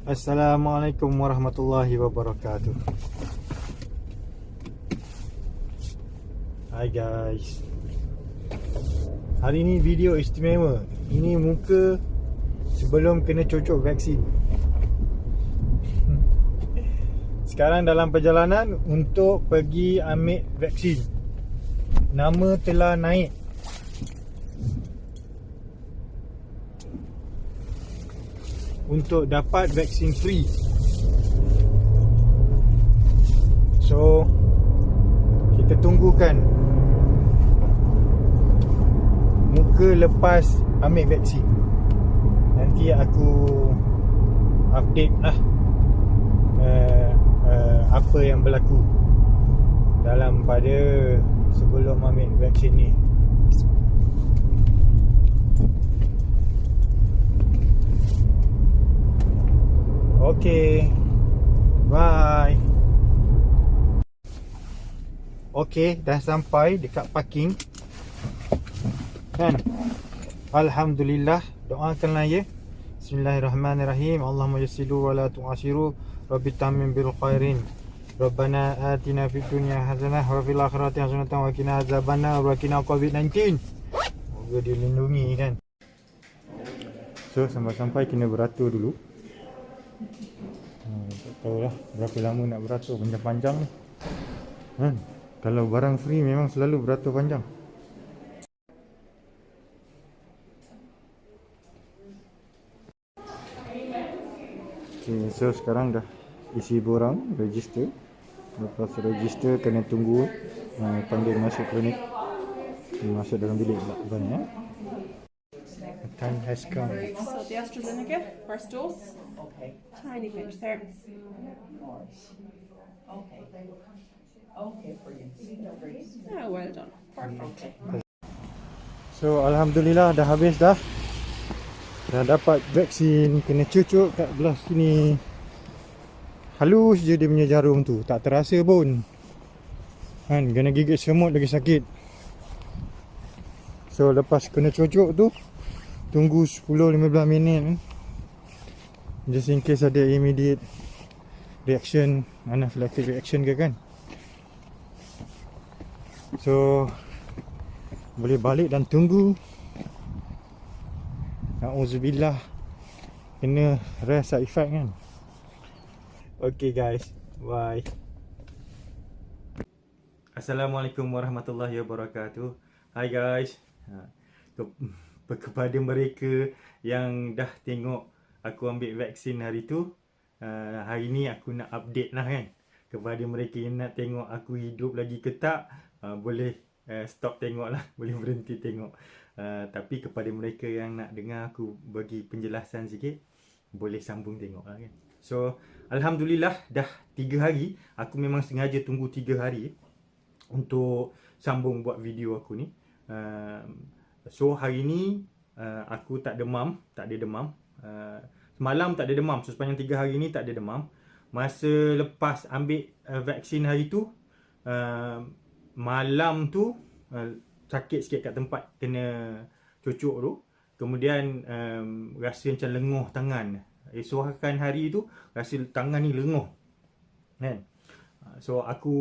Assalamualaikum warahmatullahi wabarakatuh. Hai guys. Hari ni video istimewa. Ini muka sebelum kena cocok vaksin. Sekarang dalam perjalanan untuk pergi ambil vaksin. Nama telah naik. Untuk dapat vaksin free. So kita tunggukan muka lepas ambil vaksin. Nanti aku update lah apa yang berlaku dalam pada sebelum ambil vaksin ni. Okay, bye. Okay, dah sampai dekat parking kan. Alhamdulillah, doakanlah ya. Bismillahirrahmanirrahim. Allahumma yassiru wa la tu'asiru. Rabbi tamim bil khairin. Rabbana atina fid dunya hasanah wa fil akhirati hasanah wa qina azabannar wa qina COVID-19. Semoga dilindungi kan. So sampai-sampai kena beratur dulu. Tak tahulah berapa lama nak beratur, panjang-panjang ni kan. Kalau barang free memang selalu beratur panjang. Okay, so sekarang dah isi borang, register. Lepas register kena tunggu panggil masuk klinik. Masuk dalam bilik pula ya. Time has come. So the AstraZeneca, first dose. Okay. Tiny pinch there. Okay. Okay, brilliant. Oh, well done. Perfect. So alhamdulillah dah habis dah. Dah dapat vaksin, kena cucuk kat belah sini. Halus je dia punya jarum tu, tak terasa pun. Kan, kena gigit semut lagi sakit. So lepas kena cucuk tu, tunggu 10-15 minit just in case ada immediate reaction, anaphylactic reaction ke kan. So boleh balik dan tunggu. Na'udzubillah, kena rest side effect kan. Okay guys, bye. Assalamualaikum warahmatullahi wabarakatuh. Hai guys. Kepada mereka yang dah tengok aku ambil vaksin hari tu, hari ni aku nak update lah kan. Kepada mereka yang nak tengok aku hidup lagi ke tak, boleh stop tengok lah, boleh berhenti tengok. Tapi kepada mereka yang nak dengar aku bagi penjelasan sikit, boleh sambung tengok lah kan. So alhamdulillah dah 3 hari. Aku memang sengaja tunggu 3 hari untuk sambung buat video aku ni. So hari ni aku tak demam, tak ada demam. Semalam tak ada demam. So sepanjang 3 hari ni tak ada demam. Masa lepas ambil vaksin hari tu, malam tu sakit sikit kat tempat kena cucuk tu. Kemudian rasa macam lenguh tangan. Esokan hari tu rasa tangan ni lenguh kan. So aku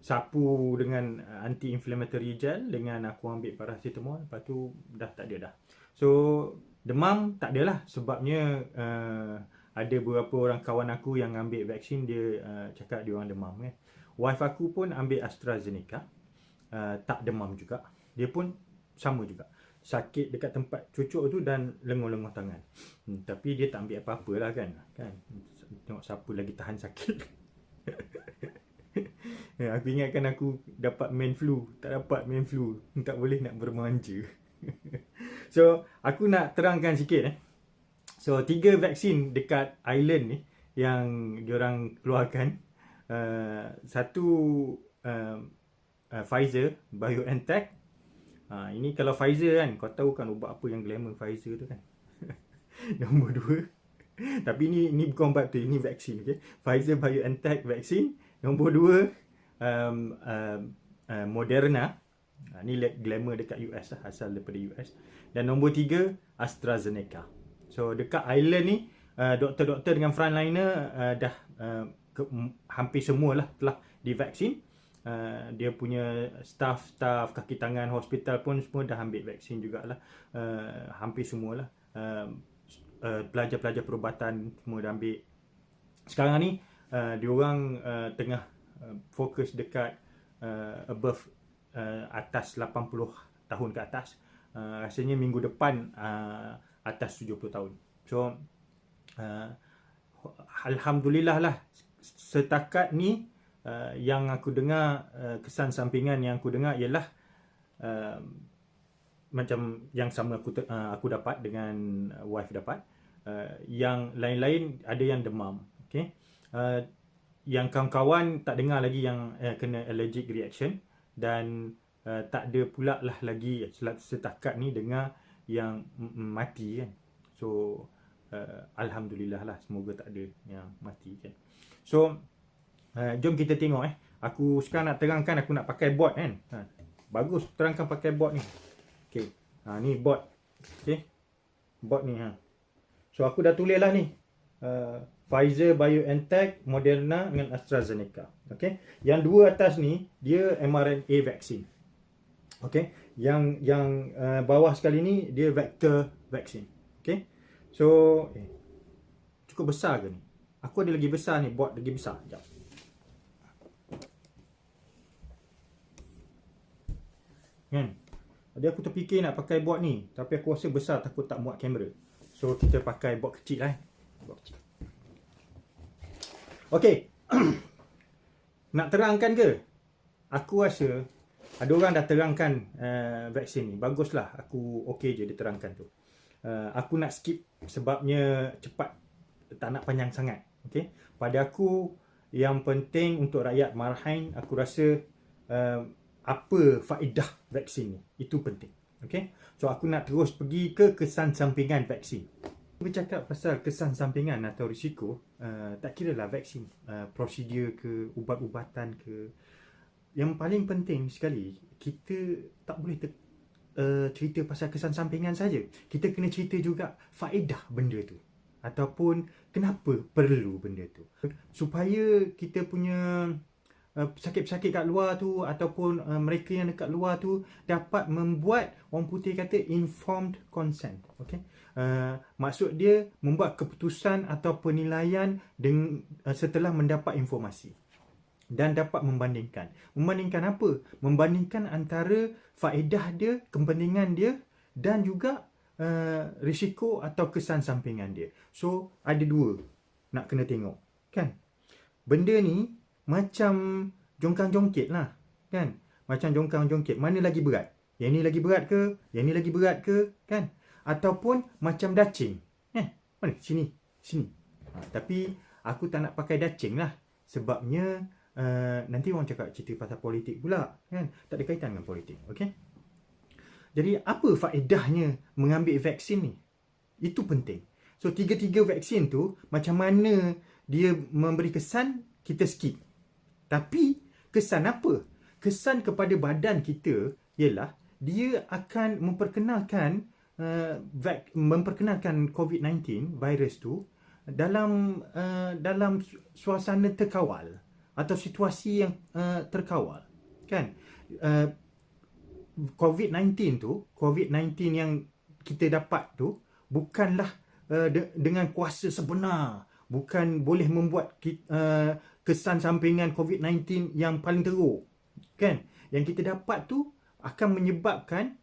sapu dengan anti-inflammatory gel, dengan aku ambil paracetamol. Lepas tu dah tak ada dah. So demam tak adalah. Sebabnya ada beberapa orang kawan aku yang ambil vaksin, dia cakap dia orang demam kan. Wife aku pun ambil AstraZeneca, tak demam juga. Dia pun sama juga, sakit dekat tempat cucuk tu dan lenguh-lenguh tangan. Tapi dia tak ambil apa-apa lah kan. Tengok siapa lagi tahan sakit. Aku ingatkan aku dapat man flu. Tak dapat man flu, tak boleh nak bermanja. So aku nak terangkan sikit So 3 vaksin dekat Ireland ni yang diorang keluarkan. Satu Pfizer, BioNTech. Ini kalau Pfizer kan, kau tahu kan ubat apa yang glamour Pfizer tu kan. Nombor 2. Tapi ini bukan ubat tu, ini vaksin, okay? Pfizer BioNTech vaksin. Nombor 2 Moderna. Ni glamour dekat US lah, asal daripada US. Dan nombor 3 AstraZeneca. So dekat Ireland ni doktor-doktor dengan frontliner dah hampir semualah telah divaksin. Dia punya staff kaki tangan hospital pun semua dah ambil vaksin jugalah. Hampir semualah. Pelajar-pelajar perubatan semua dah ambil. Sekarang ni diorang tengah fokus dekat above atas 80 tahun ke atas. Rasanya minggu depan atas 70 tahun. So alhamdulillah lah, setakat ni yang aku dengar, kesan sampingan yang aku dengar ialah macam yang sama aku dapat dengan wife dapat. Yang lain-lain ada yang demam. Okay? Yang kawan-kawan tak dengar lagi yang kena allergic reaction, dan tak ada pula lah lagi setakat ni dengar yang mati kan. So alhamdulillah lah, semoga tak ada yang mati kan. So jom kita tengok aku sekarang nak terangkan, aku nak pakai board kan. Bagus terangkan pakai board ni. Okey. Ni board. Okey. Board ni So aku dah tulis lah ni. Pfizer, BioNTech, Moderna dengan AstraZeneca. Okey. Yang dua atas ni dia mRNA vaksin. Okey. Yang bawah sekali ni dia vector vaksin. Okey. So cukup besar ke ni? Aku ada lagi besar ni, board lagi besar. Sekejap. Kan? Jadi aku terfikir nak pakai board ni, tapi aku rasa besar, takut tak muat kamera. So kita pakai board kecil lah. Board kecil. Okey. Nak terangkan ke? Aku rasa ada orang dah terangkan vaksin ni. Baguslah, aku okey je dia terangkan tu. Aku nak skip sebabnya cepat, tak nak panjang sangat. Okey. Pada aku yang penting untuk rakyat Marhain, aku rasa apa faedah vaksin ni, itu penting. Okay? So aku nak terus pergi ke kesan sampingan vaksin. Bercakap pasal kesan sampingan atau risiko, tak kira lah vaksin, prosedur ke, ubat-ubatan ke, yang paling penting sekali, kita tak boleh cerita pasal kesan sampingan saja. Kita kena cerita juga faedah benda tu, ataupun kenapa perlu benda tu, supaya kita punya sakit-sakit kat luar tu, ataupun mereka yang dekat luar tu dapat membuat, orang putih kata, informed consent. Okay? Maksud dia membuat keputusan atau penilaian setelah mendapat informasi, dan dapat membandingkan. Membandingkan apa? Membandingkan antara faedah dia, kepentingan dia, dan juga risiko atau kesan sampingan dia. So ada dua nak kena tengok kan. Benda ni macam jongkang-jongkit lah kan. Macam jongkang-jongkit, mana lagi berat? Yang ni lagi berat ke? Yang ni lagi berat ke? Kan? Ataupun macam dacing. Mana? Sini. Tapi aku tak nak pakai dacing lah. Sebabnya nanti orang cakap cerita pasal politik pula kan. Tak ada kaitan dengan politik. Okay? Jadi apa faedahnya mengambil vaksin ni? Itu penting. So tiga-tiga vaksin tu, macam mana dia memberi kesan, kita skip. Tapi kesan apa? Kesan kepada badan kita ialah dia akan memperkenalkan COVID-19 virus tu dalam suasana terkawal atau situasi yang terkawal kan. COVID-19 yang kita dapat tu bukanlah dengan kuasa sebenar, bukan boleh membuat kesan sampingan COVID-19 yang paling teruk kan. Yang kita dapat tu akan menyebabkan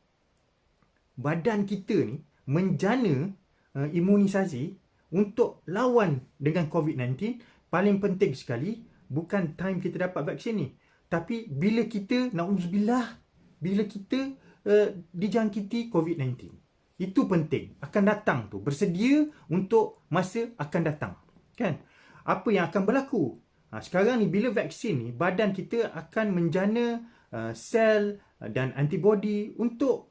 badan kita ni menjana imunisasi untuk lawan dengan COVID-19. Paling penting sekali bukan time kita dapat vaksin ni, tapi bila kita, na'udzubillah, bila kita dijangkiti COVID-19. Itu penting, akan datang tu, bersedia untuk masa akan datang kan. Apa yang akan berlaku? Sekarang ni bila vaksin ni, badan kita akan menjana sel dan antibody untuk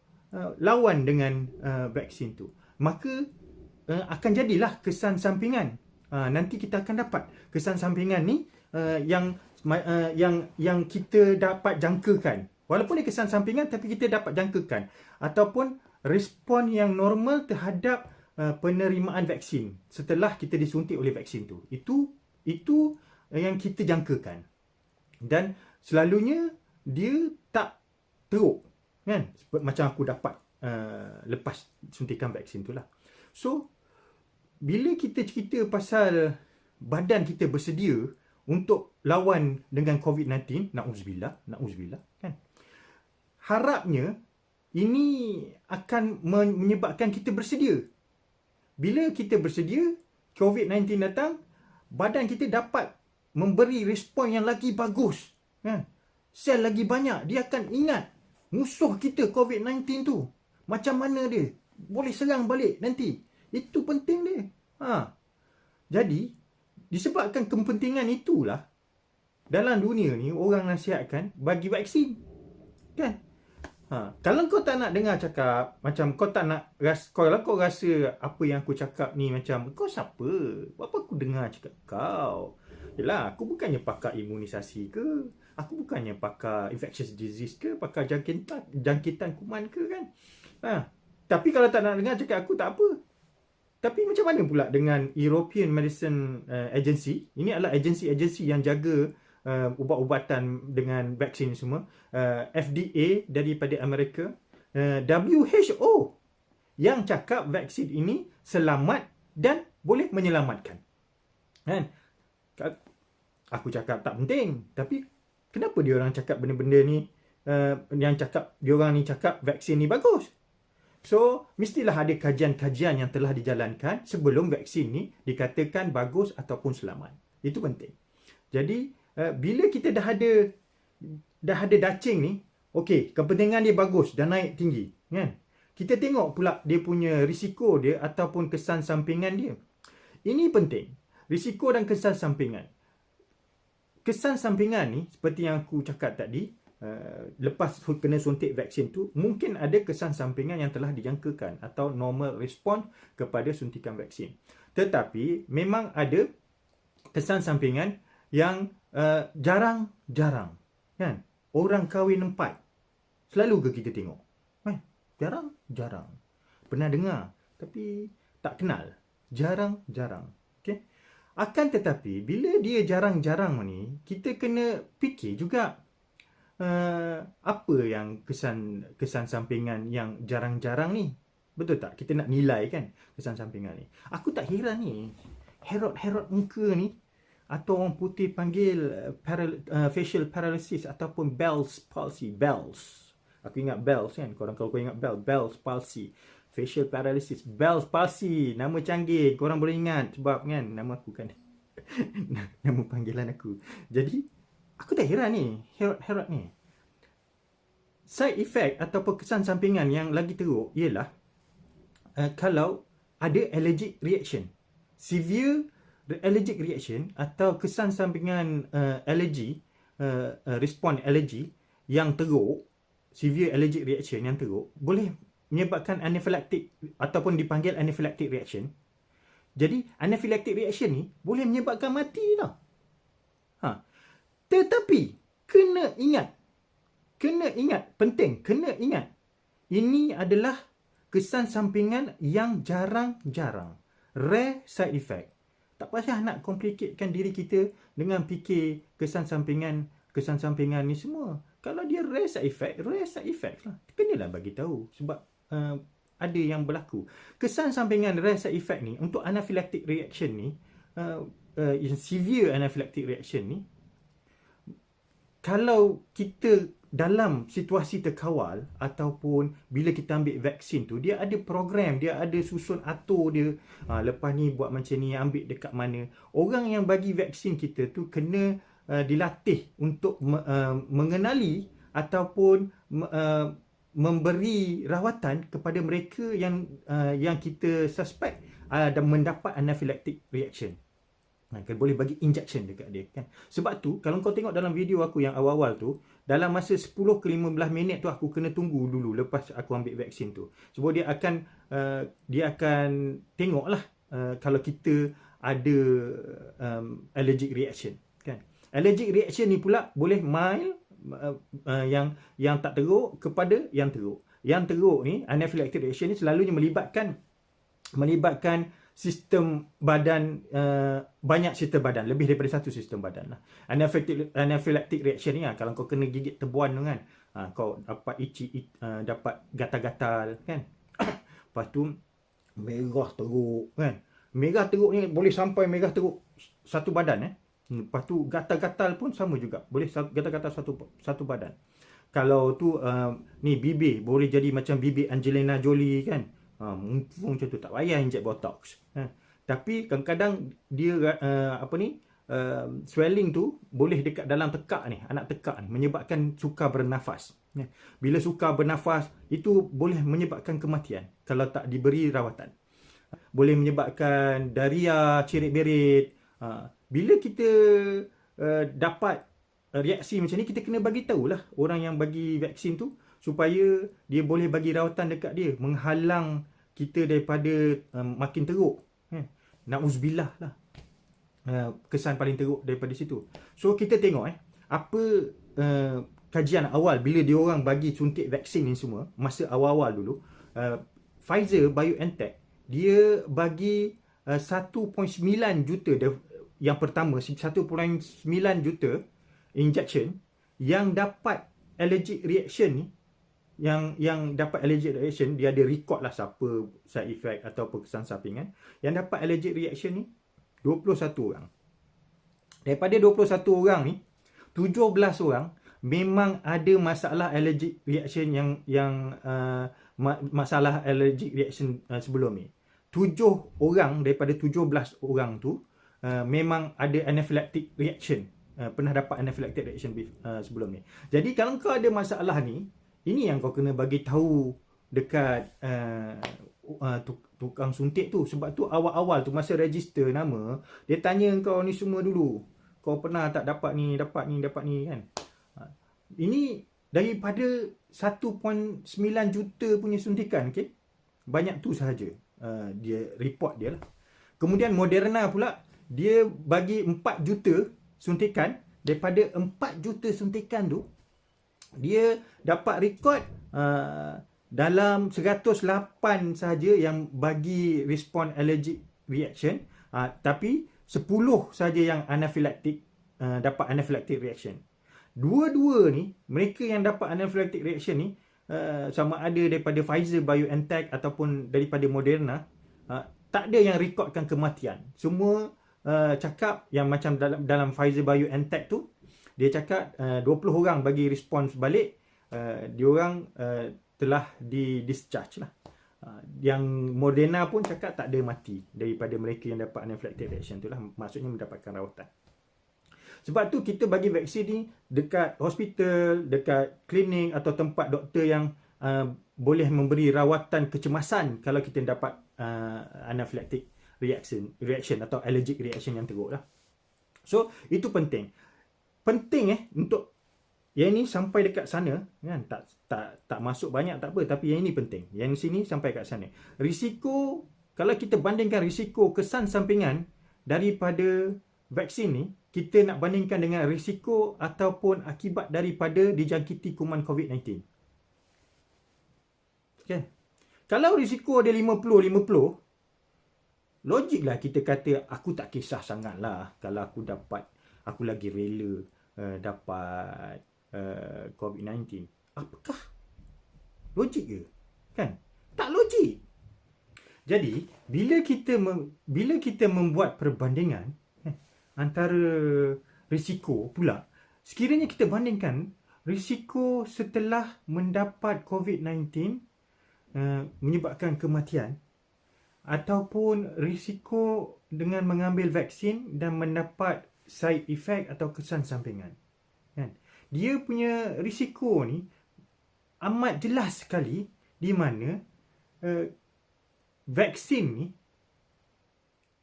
lawan dengan vaksin tu. Maka akan jadilah kesan sampingan. Nanti kita akan dapat kesan sampingan ni yang kita dapat jangkakan. Walaupun dia kesan sampingan, tapi kita dapat jangkakan. Ataupun respon yang normal terhadap penerimaan vaksin setelah kita disuntik oleh vaksin tu. Itu yang kita jangkakan. Dan selalunya dia tak teruk, kan? Macam aku dapat lepas suntikan vaksin tu lah. So, bila kita cerita pasal badan kita bersedia untuk lawan dengan COVID-19, na'udzubillah, kan? Harapnya ini akan menyebabkan kita bersedia. Bila kita bersedia, COVID-19 datang, badan kita dapat memberi respon yang lagi bagus, kan? Sel lagi banyak, dia akan ingat musuh kita COVID-19 tu macam mana dia, boleh serang balik nanti. Itu penting dia. Jadi, disebabkan kepentingan itulah dalam dunia ni orang nasihatkan bagi vaksin, kan? Kalau kau tak nak dengar cakap, macam kau tak nak kalau kau rasa apa yang aku cakap ni macam, kau siapa? Apa aku dengar cakap kau? Yelah, aku bukannya pakar imunisasi ke, aku bukannya pakar infectious disease ke, pakar jangkitan kuman ke, kan? Tapi kalau tak nak dengar cakap aku, tak apa. Tapi macam mana pula dengan European Medicine Agency? Ini adalah agensi-agensi yang jaga ubat-ubatan dengan vaksin semua. FDA daripada Amerika. WHO yang cakap vaksin ini selamat dan boleh menyelamatkan. Kan? Aku cakap tak penting. Tapi kenapa dia orang cakap benda-benda ni, yang cakap dia orang ni cakap vaksin ni bagus? So, mestilah ada kajian-kajian yang telah dijalankan sebelum vaksin ni dikatakan bagus ataupun selamat. Itu penting. Jadi, bila kita dah ada dacing ni, okey, kepentingan dia bagus, dah naik tinggi, kan? Kita tengok pula dia punya risiko dia ataupun kesan sampingan dia. Ini penting. Risiko dan kesan sampingan. Kesan sampingan ni, seperti yang aku cakap tadi, lepas kena suntik vaksin tu, mungkin ada kesan sampingan yang telah dijangkakan atau normal respon kepada suntikan vaksin. Tetapi memang ada kesan sampingan yang jarang-jarang, kan? Orang kahwin 4 selalu ke kita tengok? Jarang-jarang. Pernah dengar tapi tak kenal. Jarang-jarang. Okay? Akan tetapi bila dia jarang-jarang ni, kita kena fikir juga apa yang kesan sampingan yang jarang-jarang ni. Betul tak? Kita nak nilai kan kesan sampingan ni. Aku tak heran ni. Herot-herot muka ni, atau orang putih panggil facial paralysis ataupun Bell's palsy. Bell's. Aku ingat Bell's kan. Korang kalau kau ingat Bell's palsy. Facial paralysis. Bell's palsy. Nama canggih. Korang boleh ingat sebab kan nama aku kan. Nama panggilan aku. Jadi, aku tak heran ni. Herot-herot ni. Side effect ataupun kesan sampingan yang lagi teruk ialah kalau ada allergic reaction. Severe allergic reaction atau kesan sampingan allergi, respon allergi yang teruk, severe allergic reaction yang teruk, boleh menyebabkan anaphylactic ataupun dipanggil anaphylactic reaction. Jadi, anaphylactic reaction ni boleh menyebabkan mati tau. Tetapi, kena ingat, penting, kena ingat, ini adalah kesan sampingan yang jarang-jarang. Rare side effect. Tak payah nak complicatekan diri kita dengan fikir kesan sampingan ni semua. Kalau dia rare side effect lah. Kenalah bagi tahu sebab ada yang berlaku. Kesan sampingan rare side effect ni untuk anaphylactic reaction ni, severe anaphylactic reaction ni, kalau kita dalam situasi terkawal ataupun bila kita ambil vaksin tu, dia ada program, dia ada susun atur dia. Lepas ni buat macam ni, ambil dekat mana. Orang yang bagi vaksin kita tu kena dilatih untuk mengenali ataupun memberi rawatan kepada mereka yang kita suspect dan mendapat anaphylactic reaction. Boleh bagi injection dekat dia kan. Sebab tu kalau kau tengok dalam video aku yang awal-awal tu, dalam masa 10 ke 15 minit tu aku kena tunggu dulu lepas aku ambil vaksin tu. Sebab dia akan tengoklah kalau kita ada allergic reaction kan. Allergic reaction ni pula boleh mild, yang tak teruk kepada yang teruk. Yang teruk ni, anaphylactic reaction ni selalunya melibatkan melibatkan sistem badan, banyak sistem badan, lebih daripada satu sistem badan lah. Anaphylactic reaction ni kalau kau kena gigit tebuan tu kan, kau dapat dapat gatal-gatal kan. Lepas tu merah teruk kan. Merah teruk ni boleh sampai merah teruk satu badan Lepas tu gatal-gatal pun sama juga, boleh gatal-gatal satu badan. Kalau tu ni bibir boleh jadi macam bibir Angelina Jolie kan. Mumpung macam tu, tak payah inject botox. Tapi kadang-kadang dia swelling tu boleh dekat dalam tekak ni, anak tekak ni, menyebabkan sukar bernafas. Bila sukar bernafas itu boleh menyebabkan kematian kalau tak diberi rawatan. Boleh menyebabkan daria, cerit-berit. Bila kita dapat reaksi macam ni, kita kena bagi tahulah orang yang bagi vaksin tu supaya dia boleh bagi rawatan dekat dia, menghalang kita daripada makin teruk. Na'uzubillah lah. Kesan paling teruk daripada situ. So kita tengok apa kajian awal bila dia orang bagi suntik vaksin ni semua, masa awal-awal dulu, Pfizer BioNTech dia bagi 1.9 juta yang pertama, 1.9 juta injection yang dapat allergic reaction ni, yang dapat allergic reaction, dia ada record lah siapa side effect atau kesan sampingan. Yang dapat allergic reaction ni 21 orang. Daripada 21 orang ni, 17 orang memang ada masalah allergic reaction yang masalah allergic reaction sebelum ni. 7 orang daripada 17 orang tu memang ada anaphylactic reaction, pernah dapat anaphylactic reaction sebelum ni. Jadi kalau kau ada masalah ni, ini yang kau kena bagi tahu dekat tukang suntik tu. Sebab tu awal-awal tu masa register nama, dia tanya kau ni semua dulu. Kau pernah tak dapat ni kan. Ini daripada 1.9 juta punya suntikan, okey. Banyak tu sahaja dia report dia lah. Kemudian Moderna pula, dia bagi 4 juta suntikan. Daripada 4 juta suntikan tu, dia dapat rekod dalam 108 sahaja yang bagi respon allergic reaction, tapi 10 sahaja yang anaphylactic, dapat anaphylactic reaction. Dua-dua ni, mereka yang dapat anaphylactic reaction ni, sama ada daripada Pfizer BioNTech ataupun daripada Moderna, tak ada yang rekodkan kematian. Semua cakap yang macam dalam Pfizer BioNTech tu, dia cakap 20 orang bagi respons balik, diorang telah di-discharge lah. Yang Moderna pun cakap tak ada mati daripada mereka yang dapat anaphylactic reaction tu lah, maksudnya mendapatkan rawatan. Sebab tu kita bagi vaksin ni dekat hospital, dekat klinik atau tempat doktor yang boleh memberi rawatan kecemasan kalau kita dapat anaphylactic reaction atau allergic reaction yang teruk lah. So itu penting untuk yang ini sampai dekat sana kan, tak masuk banyak tak apa, tapi yang ini penting. Yang sini sampai kat sana. Risiko, kalau kita bandingkan risiko kesan sampingan daripada vaksin ni, kita nak bandingkan dengan risiko ataupun akibat daripada dijangkiti kuman COVID-19. Okay. Kalau risiko dia 50-50, logiklah kita kata aku tak kisah sangat lah kalau aku dapat, aku lagi rela dapat COVID-19. Apakah logik ke? Kan? Tak logik. Jadi, bila kita membuat perbandingan antara risiko pula, sekiranya kita bandingkan risiko setelah mendapat COVID-19 menyebabkan kematian ataupun risiko dengan mengambil vaksin dan mendapat side effect atau kesan sampingan, kan? Dia punya risiko ni amat jelas sekali, di mana vaksin ni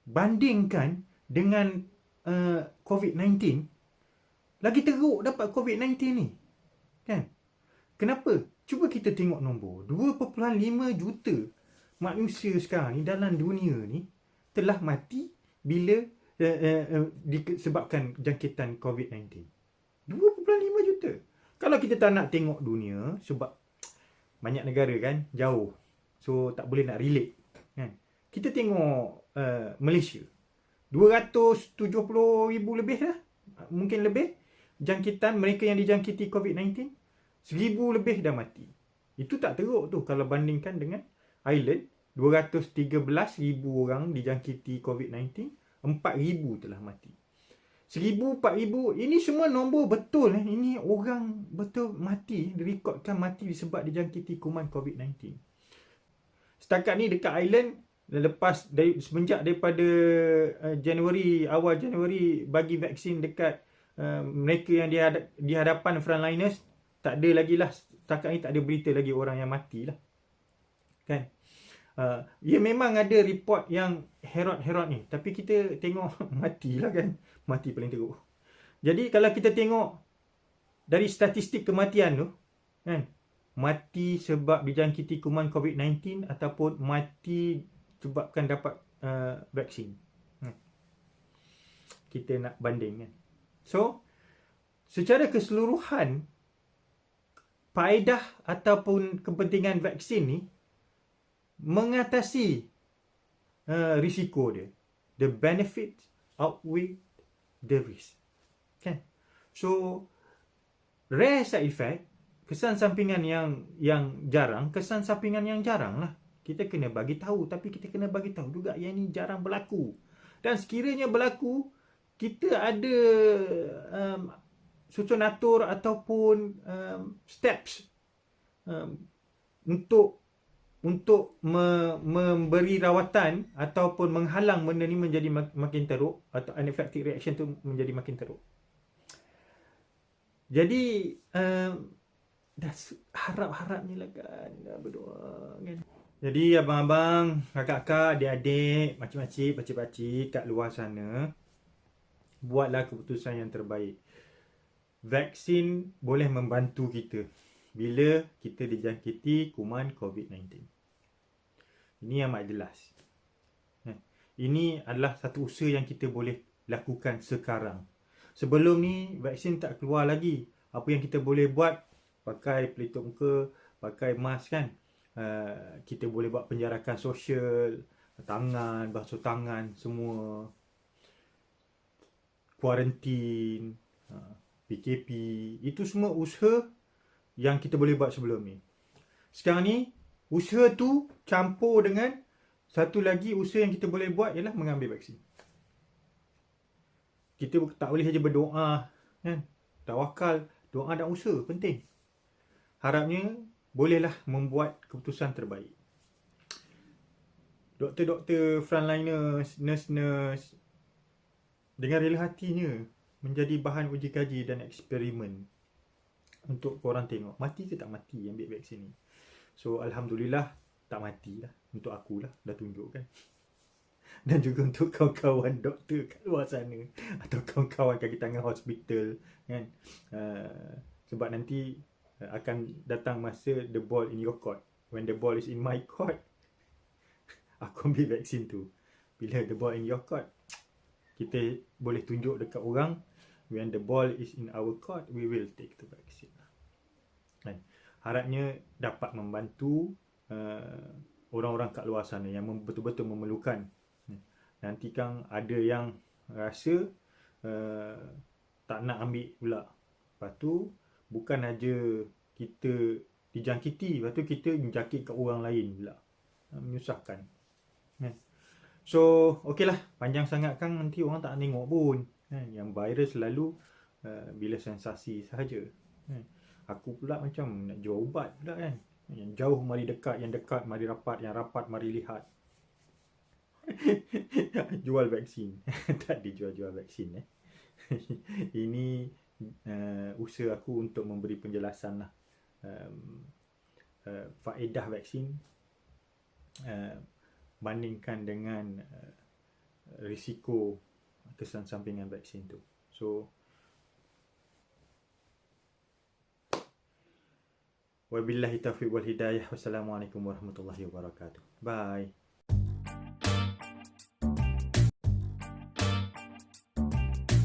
bandingkan dengan COVID-19, lagi teruk dapat COVID-19 ni, kan? Kenapa? Cuba kita tengok nombor 2.5 juta manusia sekarang ni dalam dunia ni telah mati bila disebabkan jangkitan COVID-19. 2.5 juta. Kalau kita tak nak tengok dunia, sebab banyak negara kan jauh, so tak boleh nak relate, kan? kita tengok Malaysia 270,000 lebih dah, mungkin lebih jangkitan mereka yang dijangkiti COVID-19, 1,000 lebih dah mati. Itu tak teruk tu kalau bandingkan dengan Ireland, 213,000 orang dijangkiti COVID-19, 4,000 telah mati. 1,000, 4,000, ini semua nombor betul. Ini orang betul mati, direkodkan mati disebab dijangkiti kuman COVID-19. Setakat ni dekat Ireland, semenjak daripada awal Januari bagi vaksin dekat mereka yang di hadapan frontliners, tak ada lagi lah, setakat ni tak ada berita lagi orang yang mati lah, kan. Ya memang ada report yang herot-herot ni, tapi kita tengok mati lah kan, mati paling teruk. Jadi kalau kita tengok dari statistik kematian tu, kan, mati sebab dijangkiti kuman COVID-19 ataupun mati sebabkan dapat vaksin, kita nak banding kan. So secara keseluruhan, faedah ataupun kepentingan vaksin ni mengatasi risiko dia. The benefit outweigh the risk, kan. So rare side effect, kesan sampingan yang jarang, kesan sampingan yang jarang lah. Kita kena bagi tahu, tapi kita kena bagi tahu juga yang ni jarang berlaku. Dan sekiranya berlaku, kita ada susun atur ataupun steps untuk memberi rawatan ataupun menghalang benda ni menjadi makin teruk, atau anaphylactic reaction tu menjadi makin teruk. Jadi harap-harapnya lah kan, berdoa kan. Jadi abang-abang, kakak-kakak, adik-adik, makcik-makcik, pakcik-pakcik kat luar sana, buatlah keputusan yang terbaik. Vaksin boleh membantu kita bila kita dijangkiti kuman COVID-19. Ini amat jelas. Ini adalah satu usaha yang kita boleh lakukan sekarang. Sebelum ni, vaksin tak keluar lagi. Apa yang kita boleh buat, pakai pelitup muka, pakai mask kan. Kita boleh buat penjarakan sosial, tangan, basuh tangan, semua. Kuarantin, PKP, itu semua usaha yang kita boleh buat sebelum ni. Sekarang ni, usaha tu campur dengan satu lagi usaha yang kita boleh buat ialah mengambil vaksin. Kita tak boleh saja berdoa, kan? Tawakal, doa dan usaha penting. Harapnya bolehlah membuat keputusan terbaik. Doktor-doktor, frontliners, nurse-nurse, dengan rela hatinya menjadi bahan uji kaji dan eksperimen untuk korang tengok mati ke tak mati ambil vaksin ni. So alhamdulillah tak mati lah, untuk akulah dah tunjuk kan. Dan juga untuk kawan-kawan doktor kat luar sana, atau kawan-kawan kaki tangan hospital kan. Sebab nanti akan datang masa the ball in your court. When the ball is in my court, aku ambil vaksin tu. Bila the ball in your court, kita boleh tunjuk dekat orang, when the ball is in our court, we will take the vaccine. Kan? Harapnya dapat membantu orang-orang kat luar sana yang betul-betul memerlukan. Nanti kan ada yang rasa tak nak ambil pula. Lepas tu bukan aja kita dijangkiti, lepas tu kita menjangkit kat orang lain pula. Menyusahkan. So, okey lah. Panjang sangat kan nanti orang tak tengok pun. Yang virus selalu bila sensasi sahaja. Aku pula macam nak jual ubat pula kan. Yang jauh mari dekat, yang dekat mari rapat, yang rapat mari lihat. Jual vaksin. Tak dijual-jual vaksin. Ini usaha aku untuk memberi penjelasan lah. Faedah vaksin bandingkan dengan risiko kesan sampingan vaksin tu. So wabillahi taufiq wal hidayah. Wassalamualaikum warahmatullahi wabarakatuh. Bye.